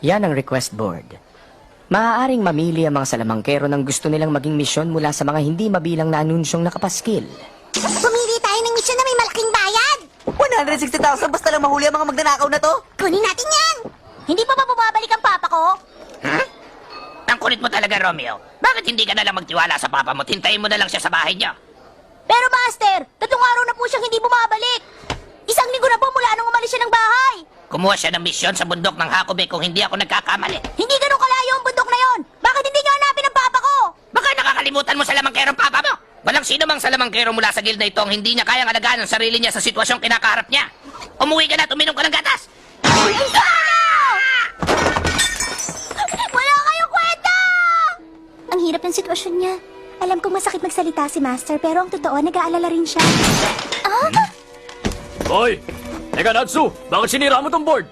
Yan ang request board. Maaaring mamili ang mga salamangkero ng gusto nilang maging misyon mula sa mga hindi mabilang na anunsyong nakapaskil. Pumili tayo ng misyon na may malaking bayad! 160,000 basta lang mahuli ang mga magnanakaw na to? Kunin natin yan! Hindi pa ba bumabalik ang papa ko? Huh? Ang kulit mo talaga, Romeo. Bakit hindi ka na lang magtiwala sa papa mo? Hintayin mo na lang siya sa bahay niya. Pero Master, 3 araw na po siyang hindi bumabalik. 1 linggo na po mula nung umalis siya ng bahay. Kumuha siya ng misyon sa bundok ng Hakobe kung hindi ako nagkakamali. Hindi ganun kalayo ang bundok na yon. Bakit hindi niyo hanapin ang papa ko? Baka nakakalimutan mo salamangkerong papa mo. Walang sino mang salamangkero mula sa guild na ito ang hindi niya kayang alagaan ang sarili niya sa sitwasyong kinakaharap niya. Umuwi ka na at uminom ka ng gatas. Wala kayong kwenta! Ang hirap ng sitwasyon niya. Alam kong masakit magsalita si Master, pero ang totoo, nag-aalala rin siya. Hoy! Teka, Natsu! Bakit sinira mo tong board?